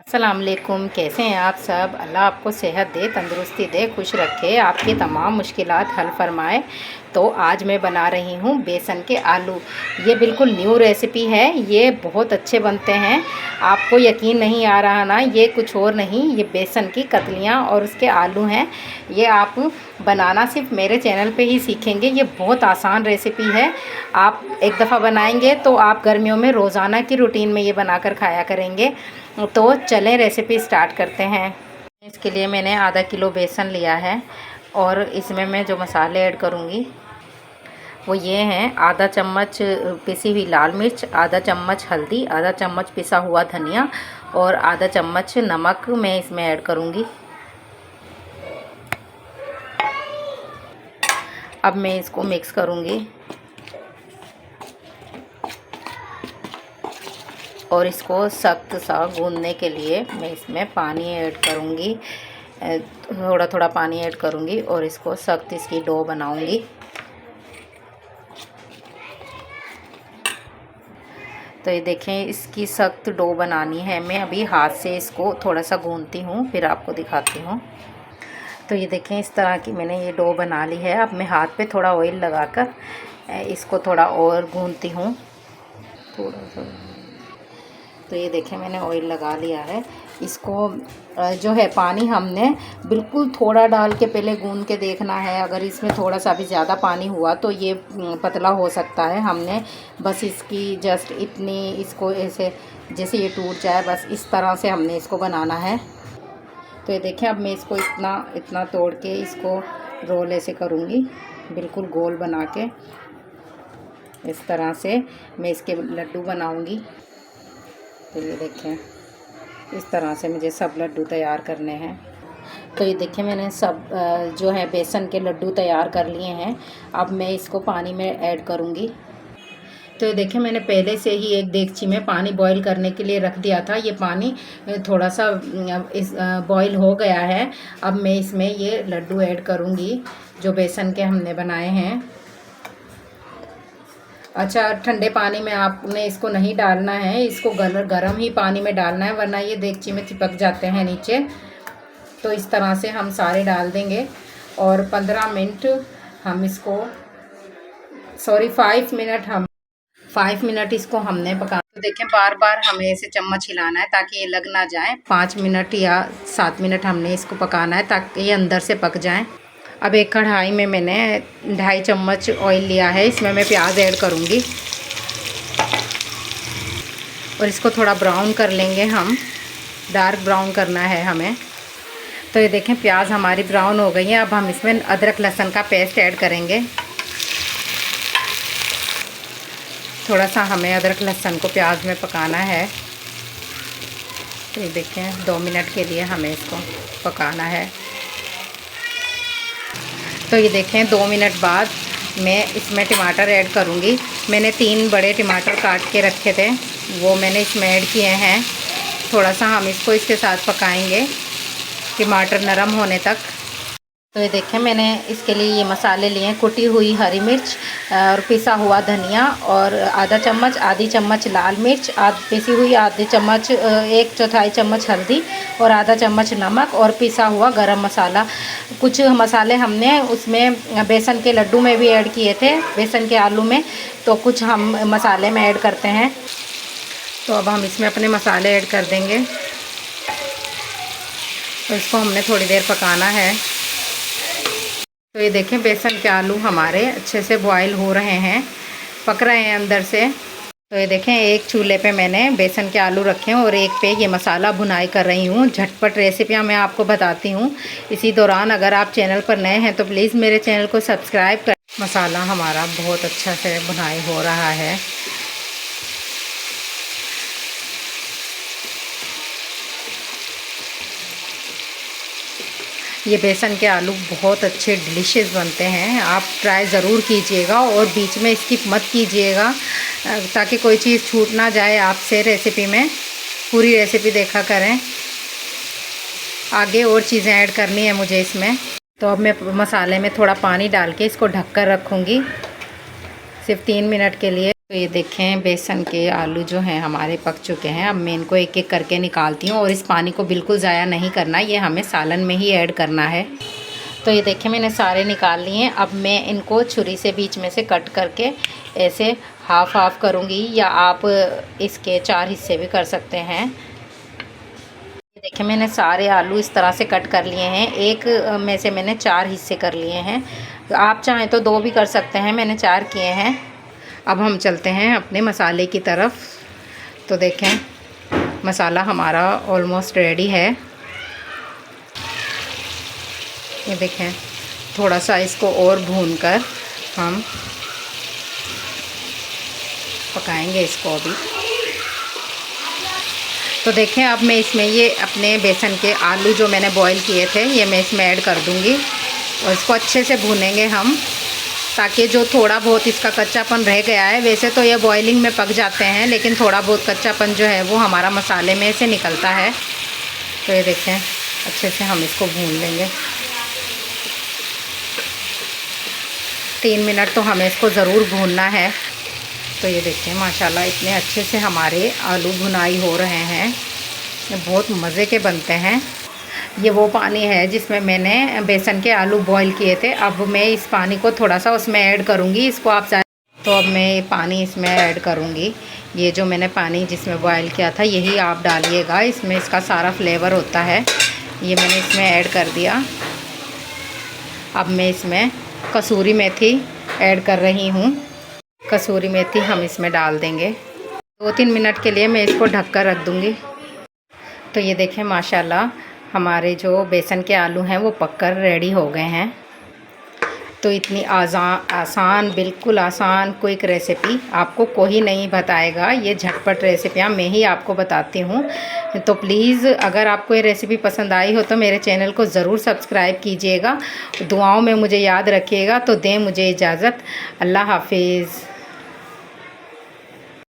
अस्सलाम वालेकुम। कैसे हैं आप सब? अल्लाह आपको सेहत दे, तंदुरुस्ती दे, खुश रखे, आपकी तमाम मुश्किलात हल फरमाए। तो आज मैं बना रही हूँ बेसन के आलू। ये बिल्कुल न्यू रेसिपी है, ये बहुत अच्छे बनते हैं। आपको यकीन नहीं आ रहा ना? ये कुछ और नहीं, ये बेसन की कतलियाँ और उसके आलू हैं। ये आप बनाना सिर्फ मेरे चैनल पे ही सीखेंगे। ये बहुत आसान रेसिपी है। आप एक दफ़ा बनाएंगे तो आप गर्मियों में रोज़ाना की रूटीन में ये बनाकर खाया करेंगे। तो चलें रेसिपी स्टार्ट करते हैं। इसके लिए मैंने आधा किलो बेसन लिया है और इसमें मैं जो मसाले ऐड करूँगी वो ये हैं: आधा चम्मच पिसी हुई लाल मिर्च, आधा चम्मच हल्दी, आधा चम्मच पिसा हुआ धनिया और आधा चम्मच नमक मैं इसमें ऐड करूँगी। अब मैं इसको मिक्स करूँगी और इसको सख्त सा गूंदने के लिए मैं इसमें पानी ऐड करूँगी। थोड़ा थोड़ा पानी ऐड करूँगी और इसको सख्त इसकी डो बनाऊँगी। तो ये देखें, इसकी सख्त डो बनानी है। मैं अभी हाथ से इसको थोड़ा सा गूंदती हूँ, फिर आपको दिखाती हूँ। तो ये देखें, इस तरह की मैंने ये डो बना ली है। अब मैं हाथ पे थोड़ा ऑयल लगाकर इसको थोड़ा और गूंदती हूँ, थोड़ा सा। तो ये देखें, मैंने ऑयल लगा लिया है। इसको जो है पानी हमने बिल्कुल थोड़ा डाल के पहले गूंद के देखना है। अगर इसमें थोड़ा सा भी ज़्यादा पानी हुआ तो ये पतला हो सकता है। हमने बस इसकी जस्ट इतनी, इसको ऐसे जैसे ये टूट जाए, बस इस तरह से हमने इसको बनाना है। तो ये देखें, अब मैं इसको इतना तोड़ के इसको रोल ऐसे करूँगी, बिल्कुल गोल बना के। इस तरह से मैं इसके लड्डू बनाऊँगी। तो ये देखें, इस तरह से मुझे सब लड्डू तैयार करने हैं। तो ये देखें, मैंने सब जो है बेसन के लड्डू तैयार कर लिए हैं। अब मैं इसको पानी में ऐड करूँगी। तो ये देखें, मैंने पहले से ही एक देगची में पानी बॉईल करने के लिए रख दिया था। ये पानी थोड़ा सा बॉईल हो गया है। अब मैं इसमें ये लड्डू ऐड करूँगी जो बेसन के हमने बनाए हैं। अच्छा, ठंडे पानी में आपने इसको नहीं डालना है, इसको गरम ही पानी में डालना है, वरना ये देगची में चिपक जाते हैं नीचे। तो इस तरह से हम सारे डाल देंगे और 15 मिनट हम इसको 5 मिनट इसको हमने पका। तो देखें, बार बार हमें इसे चम्मच हिलाना है ताकि ये लग ना जाए। 5 मिनट या 7 मिनट हमने इसको पकाना है ताकि ये अंदर से पक जाए। अब एक कढ़ाई में मैंने 2.5 चम्मच ऑयल लिया है। इसमें मैं प्याज ऐड करूँगी और इसको थोड़ा ब्राउन कर लेंगे हम। डार्क ब्राउन करना है हमें। तो ये देखें, प्याज हमारी ब्राउन हो गई है। अब हम इसमें अदरक लहसुन का पेस्ट ऐड करेंगे। थोड़ा सा हमें अदरक लहसुन को प्याज में पकाना है। तो ये देखें, 2 मिनट के लिए हमें इसको पकाना है। तो ये देखें, 2 मिनट बाद मैं इसमें टमाटर ऐड करूँगी। मैंने 3 बड़े टमाटर काट के रखे थे, वो मैंने इसमें ऐड किए हैं। थोड़ा सा हम इसको इसके साथ पकाएंगे टमाटर नरम होने तक। तो ये देखें, मैंने इसके लिए ये मसाले लिए हैं: कुटी हुई हरी मिर्च और पिसा हुआ धनिया और आधी चम्मच लाल मिर्च, पिसी हुई आधी चम्मच, 1/4 चम्मच हल्दी और आधा चम्मच नमक और पिसा हुआ गरम मसाला। कुछ मसाले हमने उसमें बेसन के लड्डू में भी ऐड किए थे, बेसन के आलू में। तो कुछ हम मसाले में ऐड करते हैं। तो अब हम इसमें अपने मसाले ऐड कर देंगे। तो इसको हमने थोड़ी देर पकाना है। तो ये देखें, बेसन के आलू हमारे अच्छे से बॉईल हो रहे हैं, पक रहे हैं अंदर से। तो ये देखें, एक चूल्हे पे मैंने बेसन के आलू रखे हैं और एक पे ये मसाला भुनाई कर रही हूँ। झटपट रेसिपियाँ मैं आपको बताती हूँ। इसी दौरान अगर आप चैनल पर नए हैं तो प्लीज़ मेरे चैनल को सब्सक्राइब कर। मसाला हमारा बहुत अच्छा से भुनाई हो रहा है। ये बेसन के आलू बहुत अच्छे डिलीशियस बनते हैं। आप ट्राई ज़रूर कीजिएगा और बीच में स्किप मत कीजिएगा ताकि कोई चीज़ छूट ना जाए आपसे रेसिपी में। पूरी रेसिपी देखा करें। आगे और चीज़ें ऐड करनी है मुझे इसमें। तो अब मैं मसाले में थोड़ा पानी डाल के इसको ढककर रखूँगी सिर्फ 3 मिनट के लिए। तो ये देखें बेसन के आलू जो हैं हमारे पक चुके हैं। अब मैं इनको एक एक करके निकालती हूँ और इस पानी को बिल्कुल ज़ाया नहीं करना, ये हमें सालन में ही ऐड करना है। तो ये देखें मैंने सारे निकाल लिए हैं। अब मैं इनको छुरी से बीच में से कट करके ऐसे हाफ़ हाफ़ करूँगी, या आप इसके 4 हिस्से भी कर सकते हैं। ये देखें मैंने सारे आलू इस तरह से कट कर लिए हैं। एक में से मैंने 4 हिस्से कर लिए हैं, तो आप चाहें तो 2 भी कर सकते हैं, मैंने 4 किए हैं। अब हम चलते हैं अपने मसाले की तरफ। तो देखें मसाला हमारा ऑलमोस्ट रेडी है। ये देखें थोड़ा सा इसको और भूनकर हम पकाएंगे इसको अभी। तो देखें अब मैं इसमें ये अपने बेसन के आलू जो मैंने बॉईल किए थे ये मैं इसमें ऐड कर दूँगी और इसको अच्छे से भूनेंगे हम, ताकि जो थोड़ा बहुत इसका कच्चापन रह गया है, वैसे तो ये बॉइलिंग में पक जाते हैं, लेकिन थोड़ा बहुत कच्चापन जो है वो हमारा मसाले में से निकलता है। तो ये देखें अच्छे से हम इसको भून लेंगे। 3 मिनट तो हमें इसको ज़रूर भूनना है। तो ये देखें माशाल्लाह इतने अच्छे से हमारे आलू भुनाई हो रहे हैं, ये बहुत मज़े के बनते हैं। ये वो पानी है जिसमें मैंने बेसन के आलू बॉईल किए थे। अब मैं इस पानी को थोड़ा सा उसमें ऐड करूँगी, इसको आप चाहे तो अब मैं ये पानी इसमें ऐड करूँगी। ये जो मैंने पानी जिसमें बॉईल किया था यही आप डालिएगा, इसमें इसका सारा फ्लेवर होता है। ये मैंने इसमें ऐड कर दिया। अब मैं इसमें कसूरी मेथी ऐड कर रही हूँ। कसूरी मेथी हम इसमें डाल देंगे। 2-3 मिनट के लिए मैं इसको ढक कर रख दूँगी। तो ये देखें माशाल्लाह हमारे जो बेसन के आलू हैं वो पककर रेडी हो गए हैं। तो इतनी आसान बिल्कुल आसान क्विक रेसिपी आपको कोई नहीं बताएगा, ये झटपट रेसिपियाँ मैं ही आपको बताती हूँ। तो प्लीज़ अगर आपको ये रेसिपी पसंद आई हो तो मेरे चैनल को ज़रूर सब्सक्राइब कीजिएगा, दुआओं में मुझे याद रखिएगा। तो दें मुझे इजाज़त, अल्लाह हाफिज़।